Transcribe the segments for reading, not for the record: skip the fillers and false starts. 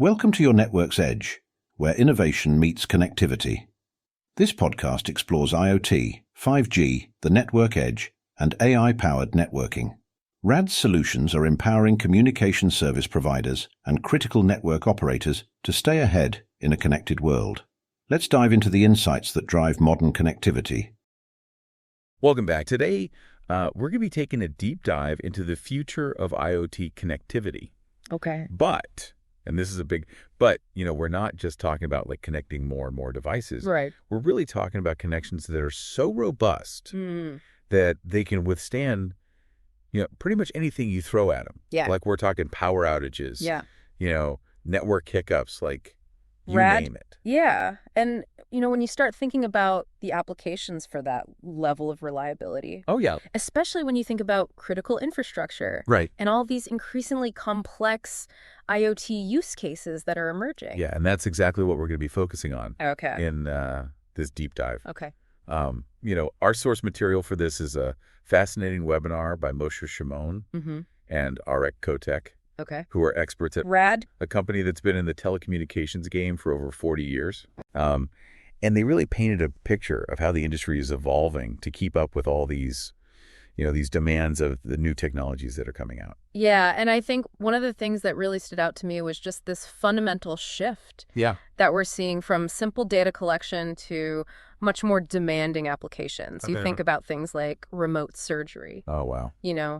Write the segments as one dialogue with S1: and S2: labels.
S1: Welcome to your Network's Edge, where innovation meets connectivity. This podcast explores IoT, 5G, the network edge, and AI-powered networking. RAD solutions are empowering communication service providers and critical network operators to stay ahead in a connected world. Let's dive into the insights that drive modern connectivity.
S2: Welcome back. Today, we're going to be taking a deep dive into the future of IoT connectivity.
S3: Okay.
S2: And this is a big, we're not just talking about like connecting more and more devices.
S3: Right.
S2: We're really talking about connections that are so robust that they can withstand, pretty much anything you throw at them.
S3: Yeah.
S2: Like we're talking power outages.
S3: Yeah.
S2: Network hiccups, like you
S3: RAD,
S2: name it.
S3: Yeah. And, when you start thinking about the applications for that level of reliability.
S2: Oh, yeah.
S3: Especially when you think about critical infrastructure.
S2: Right.
S3: And all these increasingly complex IoT use cases that are emerging.
S2: Yeah, and that's exactly what we're going to be focusing on in this deep dive.
S3: Okay.
S2: Our source material for this is a fascinating webinar by Moshe Shimon and Arek Kotek, who are experts at
S3: RAD,
S2: a company that's been in the telecommunications game for over 40 years. And they really painted a picture of how the industry is evolving to keep up with all these, these demands of the new technologies that are coming out.
S3: Yeah, and I think one of the things that really stood out to me was just this fundamental shift that we're seeing from simple data collection to much more demanding applications. You think about things like remote surgery.
S2: Oh, wow.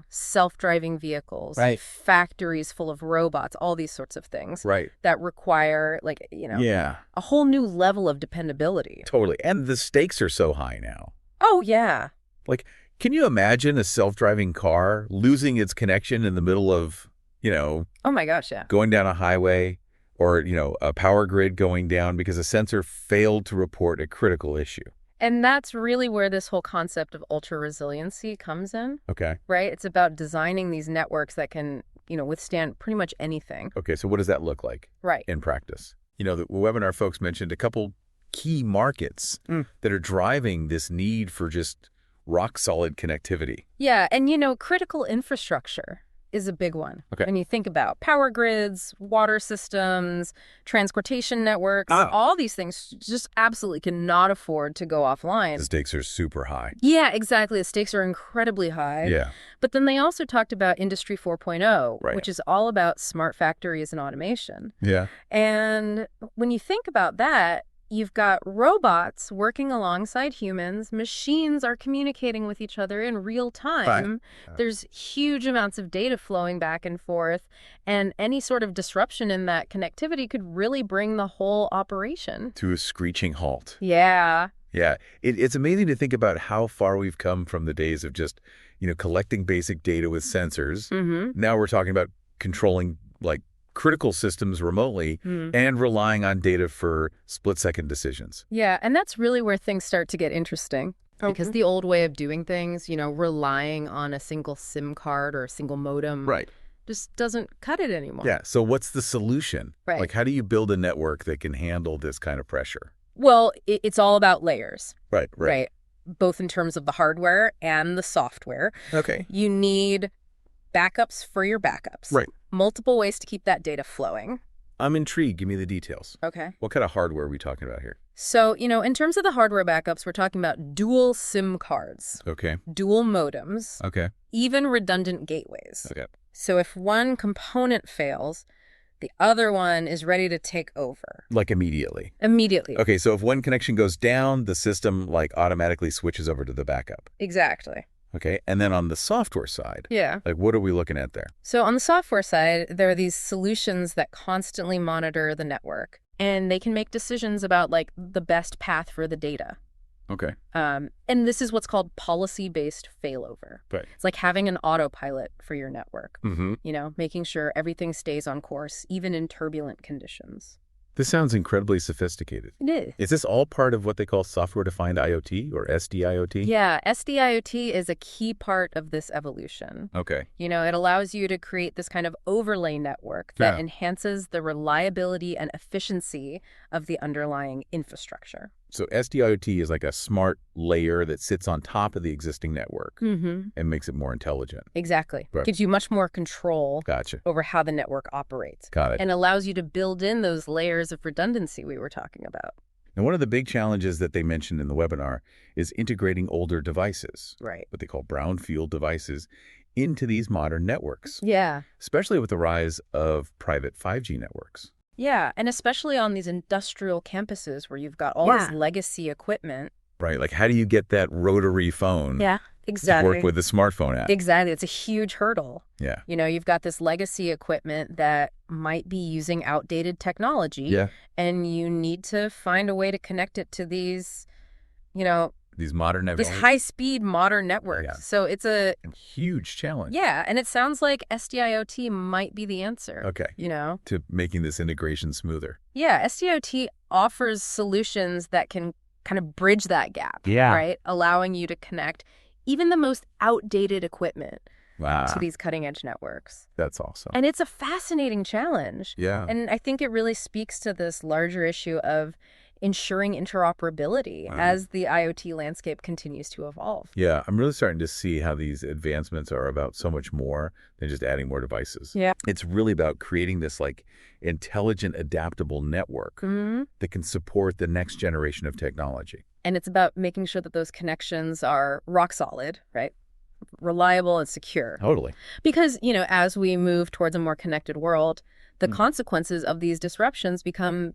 S3: Self-driving vehicles, factories full of robots, all these sorts of things that require a whole new level of dependability.
S2: Totally. And the stakes are so high now.
S3: Oh, yeah.
S2: Like, can you imagine a self-driving car losing its connection in the middle of,
S3: oh my gosh, yeah,
S2: going down a highway or, a power grid going down because a sensor failed to report a critical issue?
S3: And that's really where this whole concept of ultra-resiliency comes in.
S2: Okay.
S3: Right? It's about designing these networks that can, withstand pretty much anything.
S2: Okay, so what does that look like in practice? The webinar folks mentioned a couple key markets that are driving this need for just rock-solid connectivity.
S3: Yeah, and critical infrastructure is a big one.
S2: Okay.
S3: When you think about power grids, water systems, transportation networks, all these things just absolutely cannot afford to go offline.
S2: The stakes are super high.
S3: Yeah, exactly. The stakes are incredibly high.
S2: Yeah.
S3: But then they also talked about Industry 4.0, which is all about smart factories and automation.
S2: Yeah.
S3: And when you think about that, you've got robots working alongside humans. Machines are communicating with each other in real time. There's huge amounts of data flowing back and forth. And any sort of disruption in that connectivity could really bring the whole operation
S2: to a screeching halt.
S3: Yeah.
S2: Yeah. It's amazing to think about how far we've come from the days of just, collecting basic data with sensors. Now we're talking about controlling, critical systems remotely and relying on data for split-second decisions.
S3: Yeah, and that's really where things start to get interesting. Because the old way of doing things, relying on a single SIM card or a single modem just doesn't cut it anymore.
S2: Yeah, so what's the solution? Like, how do you build a network that can handle this kind of pressure?
S3: Well, it's all about layers.
S2: Right.
S3: Both in terms of the hardware and the software.
S2: Okay.
S3: You need backups for your backups.
S2: Right.
S3: Multiple ways to keep that data flowing.
S2: I'm intrigued. Give me the details.
S3: Okay.
S2: What kind of hardware are we talking about here?
S3: So, in terms of the hardware backups, we're talking about dual SIM cards.
S2: Okay.
S3: Dual modems.
S2: Okay.
S3: Even redundant gateways.
S2: Okay.
S3: So if one component fails, the other one is ready to take over.
S2: Like immediately?
S3: Immediately.
S2: Okay, so if one connection goes down, the system automatically switches over to the backup.
S3: Exactly.
S2: Okay, and then on the software side, what are we looking at there?
S3: So on the software side, there are these solutions that constantly monitor the network, and they can make decisions about the best path for the data.
S2: Okay.
S3: And this is what's called policy-based failover.
S2: Right.
S3: It's like having an autopilot for your network, making sure everything stays on course, even in turbulent conditions.
S2: This sounds incredibly sophisticated.
S3: It is.
S2: Is this all part of what they call software-defined IoT or SD-IoT?
S3: Yeah, SD-IoT is a key part of this evolution.
S2: Okay.
S3: It allows you to create this kind of overlay network that enhances the reliability and efficiency of the underlying infrastructure.
S2: So SD-IoT is like a smart layer that sits on top of the existing network and makes it more intelligent.
S3: Exactly.
S2: Right.
S3: Gives you much more control
S2: Gotcha.
S3: over how the network operates.
S2: Got it.
S3: And allows you to build in those layers of redundancy we were talking about.
S2: And one of the big challenges that they mentioned in the webinar is integrating older devices,
S3: Right.
S2: what they call brownfield devices, into these modern networks,
S3: Yeah.
S2: especially with the rise of private 5G networks.
S3: Yeah, and especially on these industrial campuses where you've got all this legacy equipment.
S2: Right, like how do you get that rotary phone
S3: Yeah,
S2: to
S3: exactly.
S2: work with the smartphone app?
S3: Exactly. It's a huge hurdle.
S2: Yeah.
S3: You know, you've got this legacy equipment that might be using outdated technology.
S2: Yeah.
S3: And you need to find a way to connect it to these, you know,
S2: These modern networks.
S3: these high-speed modern networks.
S2: Yeah.
S3: So it's a
S2: huge challenge.
S3: Yeah, and it sounds like SD-IoT might be the answer.
S2: Okay.
S3: You know?
S2: To making this integration smoother.
S3: Yeah, SD-IoT offers solutions that can kind of bridge that gap.
S2: Yeah.
S3: Right? Allowing you to connect even the most outdated equipment to these cutting-edge networks.
S2: That's awesome.
S3: And it's a fascinating challenge.
S2: Yeah.
S3: And I think it really speaks to this larger issue of ensuring interoperability as the IoT landscape continues to evolve.
S2: Yeah, I'm really starting to see how these advancements are about so much more than just adding more devices.
S3: Yeah.
S2: It's really about creating this like intelligent, adaptable network that can support the next generation of technology.
S3: And it's about making sure that those connections are rock solid, right? Reliable and secure.
S2: Totally.
S3: Because, you know, as we move towards a more connected world, the consequences of these disruptions become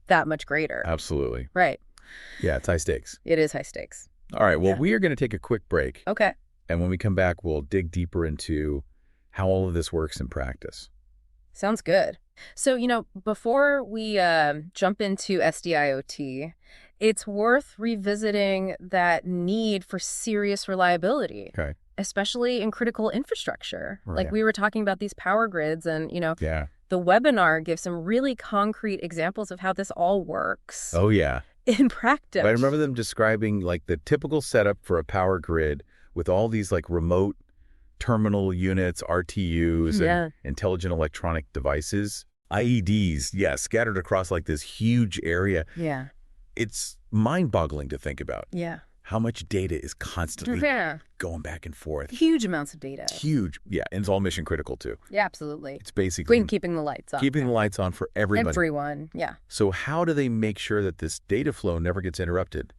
S3: that much greater.
S2: Absolutely.
S3: Right.
S2: Yeah, it's high stakes.
S3: It is high stakes.
S2: All right, well, we are going to take a quick break.
S3: Okay.
S2: And when we come back, we'll dig deeper into how all of this works in practice.
S3: Sounds good. So, you know, before we jump into SD-IoT, it's worth revisiting that need for serious reliability.
S2: Okay.
S3: Especially in critical infrastructure.
S2: Right.
S3: Like we were talking about these power grids and, you know,
S2: Yeah.
S3: the webinar gives some really concrete examples of how this all works
S2: Oh, yeah.
S3: in practice.
S2: But I remember them describing like the typical setup for a power grid with all these like remote terminal units, RTUs, and intelligent electronic devices, IEDs, scattered across like this huge area.
S3: Yeah.
S2: It's mind-boggling to think about.
S3: Yeah.
S2: How much data is constantly going back and forth.
S3: Huge amounts of data.
S2: Huge. Yeah, and it's all mission critical too.
S3: Yeah, absolutely.
S2: It's basically
S3: keeping the lights on.
S2: Keeping the lights on for everybody.
S3: Everyone, yeah.
S2: So how do they make sure that this data flow never gets interrupted,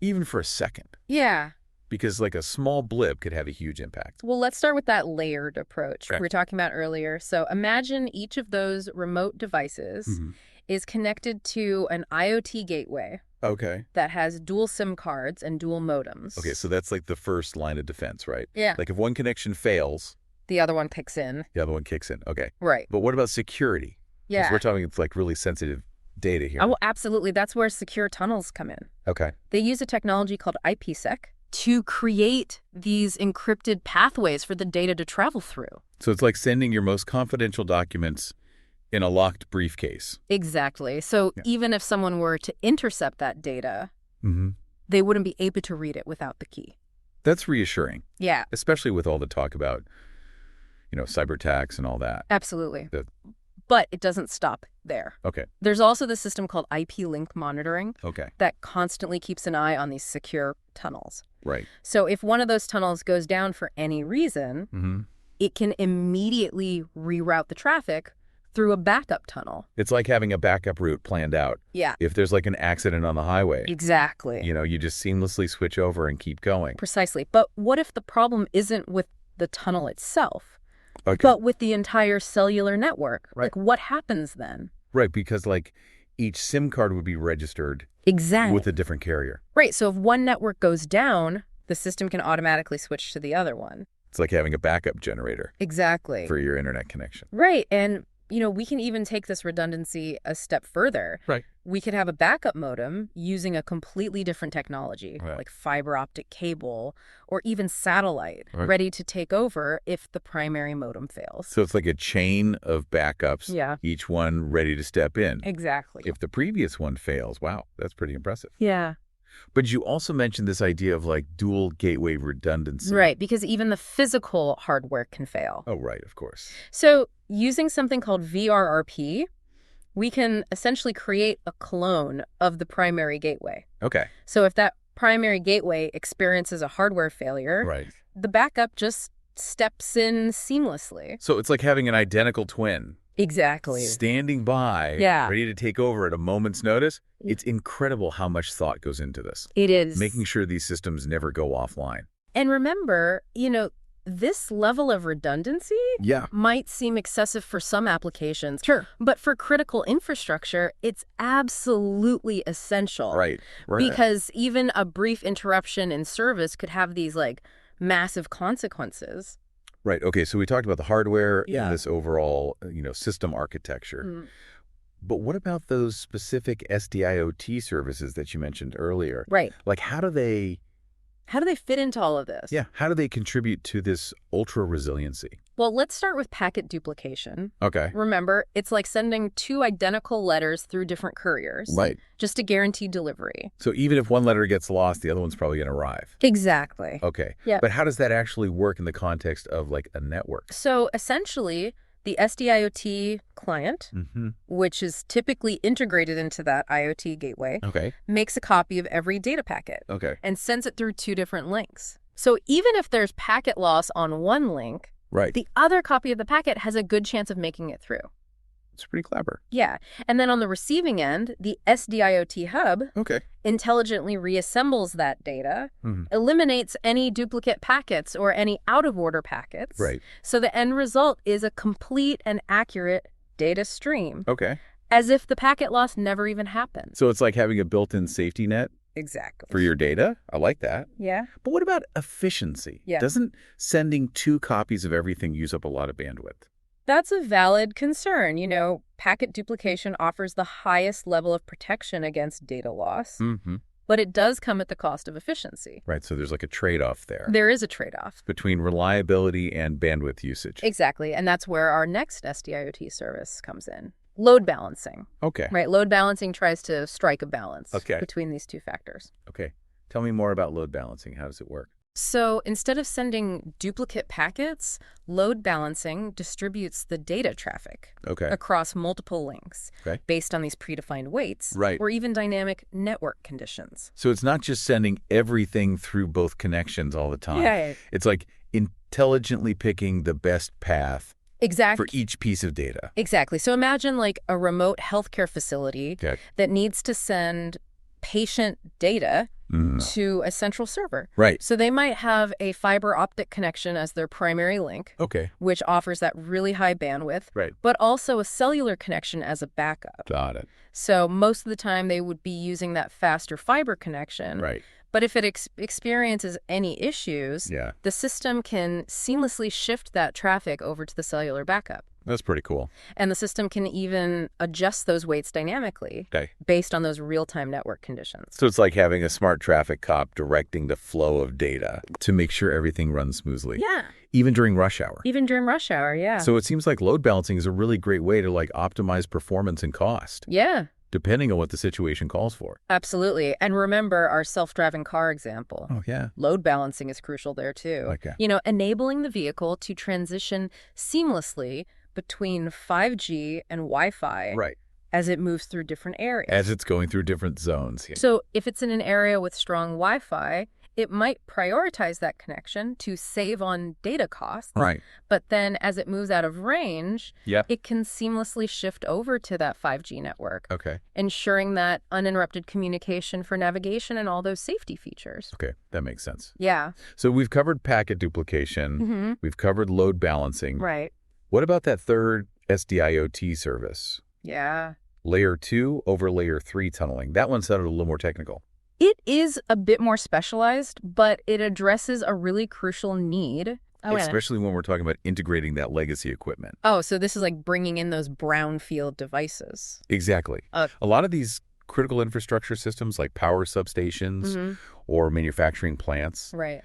S2: even for a second?
S3: Yeah.
S2: Because like a small blip could have a huge impact.
S3: Well, let's start with that layered approach we were talking about earlier. So imagine each of those remote devices is connected to an IoT gateway.
S2: Okay.
S3: That has dual SIM cards and dual modems.
S2: Okay, so that's like the first line of defense, right?
S3: Yeah.
S2: Like if one connection fails,
S3: the other one kicks in.
S2: the other one kicks in. Okay.
S3: Right.
S2: But what about security?
S3: Yeah.
S2: 'Cause we're talking it's like really sensitive data here.
S3: Oh, absolutely. That's where secure tunnels come in.
S2: Okay.
S3: They use a technology called IPsec to create these encrypted pathways for the data to travel through.
S2: So it's like sending your most confidential documents in a locked briefcase.
S3: Exactly. So even if someone were to intercept that data, they wouldn't be able to read it without the key.
S2: That's reassuring.
S3: Yeah.
S2: Especially with all the talk about, you know, cyber attacks and all that.
S3: Absolutely. But it doesn't stop there.
S2: Okay.
S3: There's also this system called IP link monitoring
S2: Okay.
S3: that constantly keeps an eye on these secure tunnels.
S2: Right.
S3: So if one of those tunnels goes down for any reason, it can immediately reroute the traffic through a backup tunnel.
S2: It's like having a backup route planned out.
S3: Yeah.
S2: If there's like an accident on the highway.
S3: Exactly.
S2: You know, you just seamlessly switch over and keep going.
S3: Precisely. But what if the problem isn't with the tunnel itself,
S2: but
S3: with the entire cellular network?
S2: Right.
S3: Like what happens then?
S2: Right, because like each SIM card would be registered
S3: Exactly.
S2: with a different carrier.
S3: Right. So if one network goes down, the system can automatically switch to the other one.
S2: It's like having a backup generator
S3: Exactly.
S2: for your internet connection.
S3: Right. And, you know, we can even take this redundancy a step further.
S2: Right.
S3: We could have a backup modem using a completely different technology, like fiber optic cable or even satellite, ready to take over if the primary modem fails.
S2: So it's like a chain of backups, each one ready to step in.
S3: Exactly.
S2: If the previous one fails, wow, that's pretty impressive.
S3: Yeah.
S2: But you also mentioned this idea of like dual gateway redundancy.
S3: Right, because even the physical hardware can fail.
S2: Oh, right, of course.
S3: So using something called VRRP, We can essentially create a clone of the primary gateway.
S2: Okay.
S3: So if that primary gateway experiences a hardware failure,
S2: Right.
S3: the backup just steps in seamlessly.
S2: So it's like having an identical twin
S3: Exactly.
S2: standing by,
S3: Yeah.
S2: ready to take over at a moment's notice. It's incredible how much thought goes into this,
S3: It is.
S2: making sure these systems never go offline.
S3: And remember, this level of redundancy
S2: Yeah.
S3: might seem excessive for some applications.
S2: Sure.
S3: But for critical infrastructure, it's absolutely essential.
S2: Right.
S3: Because even a brief interruption in service could have these, massive consequences.
S2: Right. Okay. So we talked about the hardware
S3: Yeah.
S2: and this overall, system architecture.
S3: Mm.
S2: But what about those specific SD-IoT services that you mentioned earlier?
S3: Right.
S2: Like, how do they
S3: fit into all of this?
S2: how do they contribute to this ultra resiliency?
S3: Well, let's start with packet duplication.
S2: Okay.
S3: Remember, it's like sending two identical letters through different couriers.
S2: Right.
S3: Just to guarantee delivery.
S2: So even if one letter gets lost, the other one's probably going to arrive.
S3: Exactly.
S2: Okay.
S3: Yep.
S2: But how does that actually work in the context of like a network?
S3: So essentially, the SD-IoT client,
S2: Mm-hmm.
S3: which is typically integrated into that IoT gateway,
S2: Okay.
S3: makes a copy of every data packet
S2: Okay.
S3: and sends it through two different links. So even if there's packet loss on one link,
S2: Right.
S3: the other copy of the packet has a good chance of making it through.
S2: It's pretty clever.
S3: Yeah. And then on the receiving end, the SD-IoT hub
S2: Okay.
S3: intelligently reassembles that data,
S2: Mhm.
S3: eliminates any duplicate packets or any out-of-order packets.
S2: Right.
S3: So the end result is a complete and accurate data stream,
S2: Okay.
S3: as if the packet loss never even happened.
S2: So it's like having a built-in safety net
S3: Exactly.
S2: for your data. I like that.
S3: Yeah.
S2: But what about efficiency?
S3: Yeah.
S2: Doesn't sending two copies of everything use up a lot of bandwidth?
S3: That's a valid concern. Packet duplication offers the highest level of protection against data loss,
S2: Mm-hmm.
S3: but it does come at the cost of efficiency.
S2: Right. So there's like a trade-off there
S3: There is a trade-off.
S2: between reliability and bandwidth usage.
S3: Exactly. And that's where our next SD-IoT service comes in. Load balancing.
S2: Okay.
S3: Right. Load balancing tries to strike a balance
S2: Okay.
S3: between these two factors.
S2: Okay. Tell me more about load balancing. How does it work?
S3: So instead of sending duplicate packets, load balancing distributes the data traffic
S2: Okay.
S3: across multiple links
S2: Okay.
S3: based on these predefined weights
S2: Right.
S3: or even dynamic network conditions.
S2: So it's not just sending everything through both connections all the time.
S3: Yeah.
S2: It's like intelligently picking the best path
S3: Exactly.
S2: for each piece of data.
S3: Exactly. So imagine like a remote healthcare facility
S2: Okay.
S3: that needs to send patient data
S2: Mm.
S3: to a central server.
S2: Right.
S3: So they might have a fiber optic connection as their primary link,
S2: Okay.
S3: which offers that really high bandwidth,
S2: Right.
S3: but also a cellular connection as a backup.
S2: Got it.
S3: So most of the time they would be using that faster fiber connection.
S2: Right.
S3: But if it experiences any issues,
S2: Yeah.
S3: the system can seamlessly shift that traffic over to the cellular backup.
S2: That's pretty cool.
S3: And the system can even adjust those weights dynamically
S2: Okay.
S3: based on those real-time network conditions.
S2: So it's like having a smart traffic cop directing the flow of data to make sure everything runs smoothly.
S3: Yeah.
S2: Even during rush hour.
S3: Even during rush hour, yeah.
S2: So it seems like load balancing is a really great way to like optimize performance and cost,
S3: Yeah,
S2: depending on what the situation calls for.
S3: absolutely. And remember our self-driving car example.
S2: Oh, yeah.
S3: Load balancing is crucial there too.
S2: Okay.
S3: Enabling the vehicle to transition seamlessly between 5G and Wi-Fi
S2: Right.
S3: as it moves through different areas.
S2: As it's going through different zones. Yeah.
S3: So if it's in an area with strong Wi-Fi, it might prioritize that connection to save on data costs.
S2: Right.
S3: But then as it moves out of range,
S2: Yep.
S3: it can seamlessly shift over to that 5G network,
S2: Okay.
S3: ensuring that uninterrupted communication for navigation and all those safety features.
S2: Okay. That makes sense.
S3: Yeah.
S2: So we've covered packet duplication.
S3: Mm-hmm.
S2: We've covered load balancing.
S3: Right.
S2: What about that third SD-IoT service?
S3: Yeah.
S2: Layer 2 over layer 3 tunneling. That one sounded a little more technical.
S3: It is a bit more specialized, but it addresses a really crucial need.
S2: Especially when we're talking about integrating that legacy equipment.
S3: Oh, so this is like bringing in those brownfield devices.
S2: Exactly. A lot of these critical infrastructure systems like power substations
S3: Mm-hmm.
S2: or manufacturing plants
S3: Right.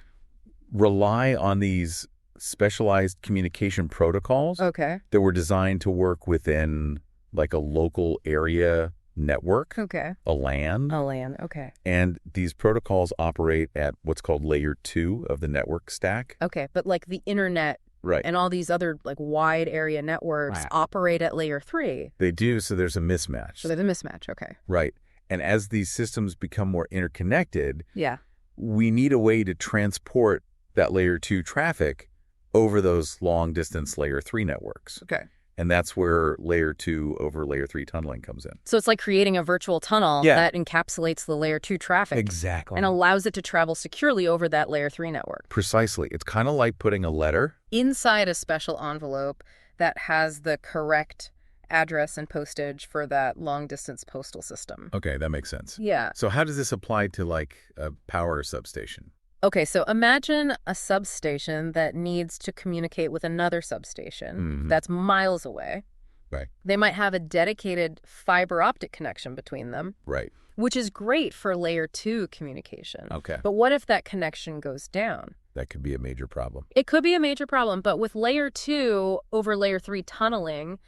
S2: rely on these specialized communication protocols
S3: Okay.
S2: that were designed to work within like a local area network,
S3: Okay.
S2: a LAN.
S3: A LAN. Okay.
S2: And these protocols operate at what's called layer 2 of the network stack.
S3: Okay. But like the internet
S2: Right.
S3: And all these other like wide area networks operate at layer 3.
S2: They do, so there's a mismatch.
S3: So there's a mismatch, okay.
S2: Right. And as these systems become more interconnected,
S3: Yeah.
S2: we need a way to transport that layer 2 traffic over those long-distance layer 3 networks.
S3: Okay.
S2: And that's where layer 2 over layer 3 tunneling comes in.
S3: So it's like creating a virtual tunnel that encapsulates the layer 2 traffic.
S2: Exactly.
S3: And allows it to travel securely over that layer 3 network.
S2: Precisely. It's kind of like putting a letter
S3: inside a special envelope that has the correct address and postage for that long-distance postal system.
S2: Okay, that makes sense.
S3: Yeah.
S2: So how does this apply to like a power substation?
S3: Okay, so imagine a substation that needs to communicate with another substation that's miles away.
S2: Right.
S3: They might have a dedicated fiber optic connection between them.
S2: Right.
S3: Which is great for layer 2 communication.
S2: Okay.
S3: But what if that connection goes down?
S2: That could be a major problem.
S3: It could be a major problem, but with layer 2 over layer 3 tunneling,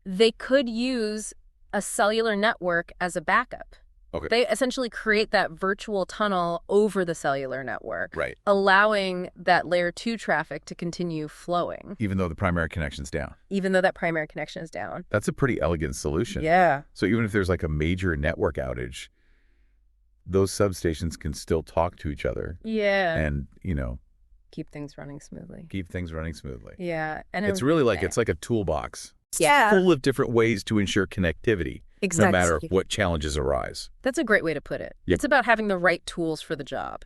S3: they could use a cellular network as a backup.
S2: Okay.
S3: They essentially create that virtual tunnel over the cellular network,
S2: Right.
S3: allowing that layer 2 traffic to continue flowing.
S2: Even though the primary connection's down.
S3: Even though that primary connection is down.
S2: That's a pretty elegant solution.
S3: Yeah.
S2: So even if there's like a major network outage, those substations can still talk to each other.
S3: Yeah.
S2: And, you know,
S3: keep things running smoothly.
S2: keep things running smoothly.
S3: Yeah. And
S2: it's really like, it's like a toolbox.
S3: Yeah.
S2: Full of different ways to ensure connectivity.
S3: Exactly.
S2: No matter what challenges arise.
S3: That's a great way to put it.
S2: Yep.
S3: It's about having the right tools for the job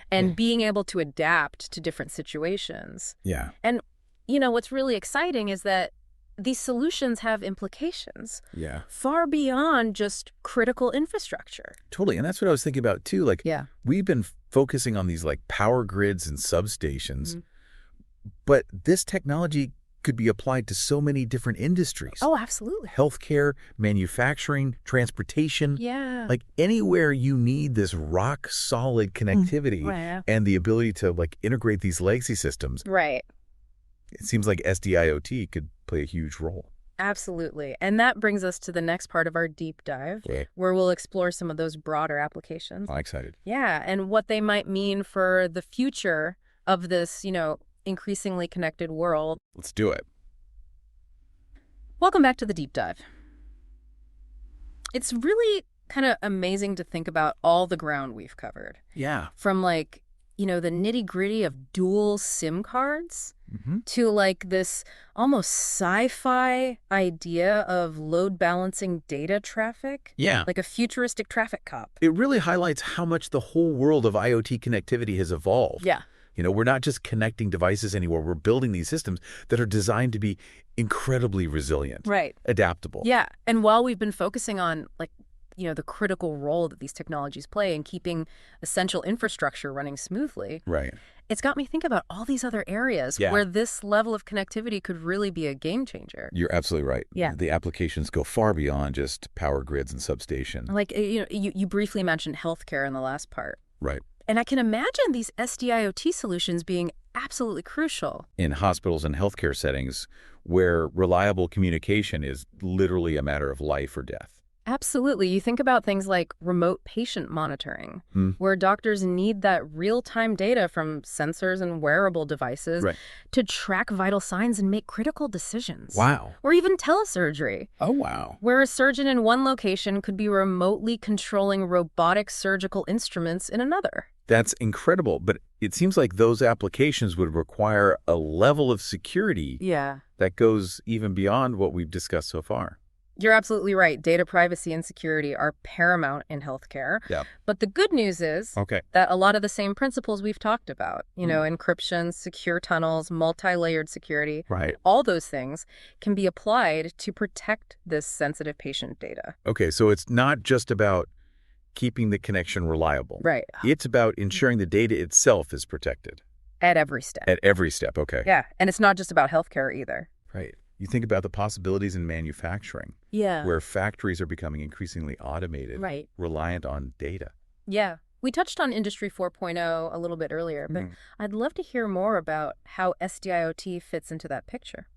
S3: and being able to adapt to different situations.
S2: Yeah.
S3: And, you know, what's really exciting is that these solutions have implications far beyond just critical infrastructure.
S2: Totally. And that's what I was thinking about, too. Like, we've been focusing on these, like, power grids and substations, but this technology could be applied to so many different industries.
S3: Oh, absolutely.
S2: Healthcare, manufacturing, transportation.
S3: Yeah.
S2: Like anywhere you need this rock solid connectivity and the ability to like integrate these legacy systems.
S3: Right.
S2: It seems like SD-IoT could play a huge role.
S3: Absolutely. And that brings us to the next part of our deep dive, where we'll explore some of those broader applications.
S2: I'm excited.
S3: Yeah, and what they might mean for the future of this, you know, increasingly connected world.
S2: Let's do it.
S3: Welcome back to the deep dive. It's really kind of amazing to think about all the ground we've covered.
S2: Yeah.
S3: From like, you know, the nitty-gritty of dual SIM cards to like this almost sci-fi idea of load balancing data traffic.
S2: Yeah.
S3: Like a futuristic traffic cop.
S2: It really highlights how much the whole world of IoT connectivity has evolved.
S3: Yeah.
S2: You know, we're not just connecting devices anymore. We're building these systems that are designed to be incredibly resilient.
S3: Right.
S2: Adaptable.
S3: Yeah. And while we've been focusing on, like, you know, the critical role that these technologies play in keeping essential infrastructure running smoothly.
S2: Right.
S3: It's got me think about all these other areas where this level of connectivity could really be a game changer.
S2: You're absolutely right.
S3: Yeah.
S2: The applications go far beyond just power grids and substation.
S3: Like, you know, you briefly mentioned healthcare in the last part.
S2: Right.
S3: And I can imagine these SD-IoT solutions being absolutely crucial.
S2: In hospitals and healthcare settings where reliable communication is literally a matter of life or death.
S3: Absolutely. You think about things like remote patient monitoring, where doctors need that real-time data from sensors and wearable devices to track vital signs and make critical decisions.
S2: Wow.
S3: Or even telesurgery.
S2: Oh, wow.
S3: Where a surgeon in one location could be remotely controlling robotic surgical instruments in another.
S2: That's incredible, but it seems like those applications would require a level of security that goes even beyond what we've discussed so far.
S3: You're absolutely right. Data privacy and security are paramount in healthcare.
S2: Yeah.
S3: But the good news is that a lot of the same principles we've talked about, you know, encryption, secure tunnels, multi-layered security, all those things can be applied to protect this sensitive patient data.
S2: Okay, so it's not just about keeping the connection reliable.
S3: Right.
S2: It's about ensuring the data itself is protected.
S3: At every step.
S2: At every step, okay.
S3: Yeah, and it's not just about healthcare either.
S2: Right. You think about the possibilities in manufacturing.
S3: Yeah.
S2: Where factories are becoming increasingly automated.
S3: Right.
S2: Reliant on data.
S3: Yeah. We touched on Industry 4.0 a little bit earlier, but I'd love to hear more about how SD-IoT fits into that picture.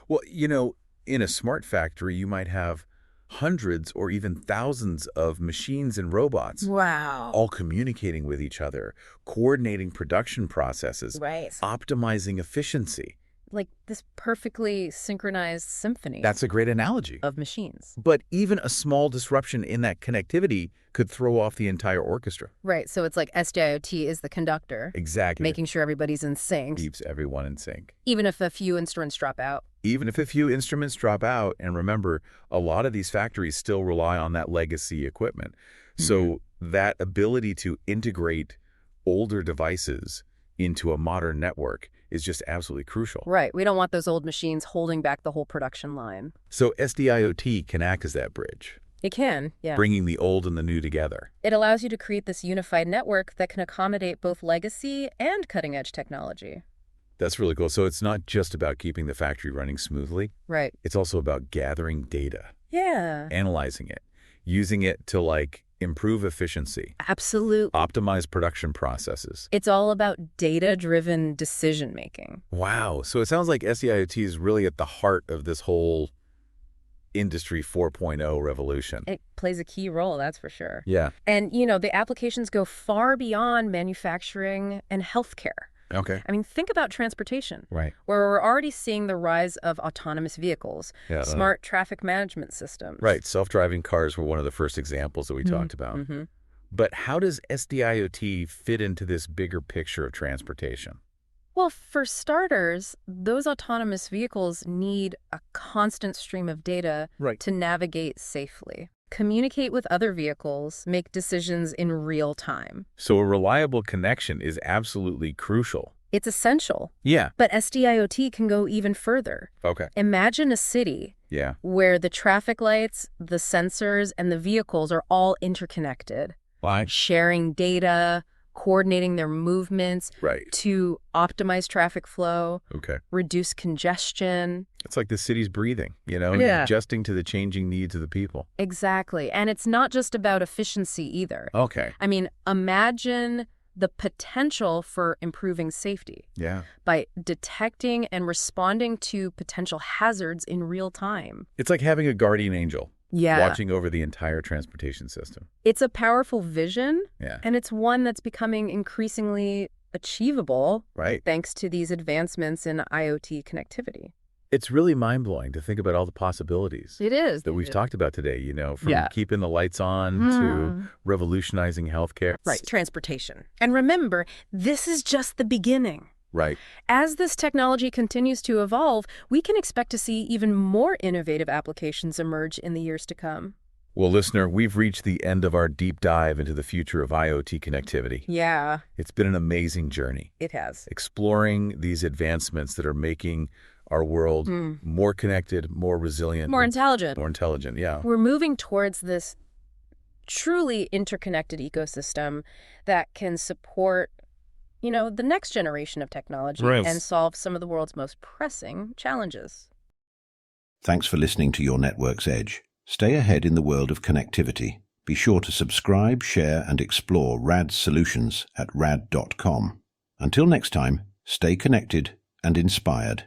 S2: Well, you know, in a smart factory, you might have hundreds or even thousands of machines and robots.
S3: Wow.
S2: All communicating with each other, coordinating production processes, optimizing efficiency.
S3: like this perfectly synchronized symphony
S2: That's a great analogy.
S3: of machines.
S2: But even a small disruption in that connectivity could throw off the entire orchestra.
S3: Right, so it's like SD-IoT is the conductor,
S2: Exactly.
S3: making sure everybody's in sync,
S2: Keeps everyone in sync.
S3: even if a few instruments drop out.
S2: Even if a few instruments drop out, and remember, a lot of these factories still rely on that legacy equipment. So that ability to integrate older devices into a modern network is just absolutely crucial.
S3: Right, we don't want those old machines holding back the whole production line.
S2: So SD-IoT can act as that bridge,
S3: It can, yeah.
S2: bringing the old and the new together.
S3: It allows you to create this unified network that can accommodate both legacy and cutting-edge technology.
S2: That's really cool. So it's not just about keeping the factory running smoothly.
S3: Right.
S2: It's also about gathering data,
S3: Yeah.
S2: analyzing it, using it to improve efficiency,
S3: Absolutely.
S2: optimize production processes.
S3: It's all about data-driven decision-making.
S2: Wow. So it sounds like SD-IoT is really at the heart of this whole Industry 4.0 revolution.
S3: It plays a key role, that's for sure.
S2: Yeah.
S3: And, the applications go far beyond manufacturing and healthcare.
S2: Okay.
S3: I mean, think about transportation,
S2: Right.
S3: where we're already seeing the rise of autonomous vehicles,
S2: Yeah.
S3: smart traffic management systems.
S2: Right. Self-driving cars were one of the first examples that we talked about.
S3: Mm-hmm.
S2: But how does SD-IoT fit into this bigger picture of transportation?
S3: Well, for starters, those autonomous vehicles need a constant stream of data
S2: Right.
S3: to navigate safely, communicate with other vehicles, make decisions in real time.
S2: So a reliable connection is absolutely crucial.
S3: It's essential.
S2: Yeah.
S3: But SD-IoT can go even further.
S2: Okay.
S3: Imagine a city
S2: Yeah.
S3: where the traffic lights, the sensors, and the vehicles are all interconnected,
S2: Why?
S3: sharing data, coordinating their movements
S2: Right.
S3: to optimize traffic flow,
S2: Okay.
S3: reduce congestion.
S2: It's like the city's breathing,
S3: Yeah.
S2: adjusting to the changing needs of the people.
S3: Exactly. And it's not just about efficiency either.
S2: Okay.
S3: I mean, imagine the potential for improving safety
S2: Yeah.
S3: by detecting and responding to potential hazards in real time.
S2: It's like having a guardian angel
S3: Yeah.
S2: watching over the entire transportation system.
S3: It's a powerful vision,
S2: Yeah.
S3: and it's one that's becoming increasingly achievable
S2: Right.
S3: thanks to these advancements in IoT connectivity.
S2: It's really mind-blowing to think about all the possibilities
S3: It is.
S2: that we've talked about today, from
S3: Yeah.
S2: keeping the lights on to revolutionizing healthcare.
S3: Right, transportation. And remember, this is just the beginning.
S2: Right.
S3: As this technology continues to evolve, we can expect to see even more innovative applications emerge in the years to come.
S2: Well, listener, we've reached the end of our deep dive into the future of IoT connectivity.
S3: Yeah,
S2: It's been an amazing journey,
S3: it has.
S2: exploring these advancements that are making our world more connected, more resilient,
S3: More intelligent.
S2: more intelligent. Yeah.
S3: We're moving towards this truly interconnected ecosystem that can support, the next generation of technology
S2: Right.
S3: and solve some of the world's most pressing challenges.
S1: Thanks for listening to Your Network's Edge. Stay ahead in the world of connectivity. Be sure to subscribe, share, and explore RAD's solutions at rad.com. Until next time, stay connected and inspired.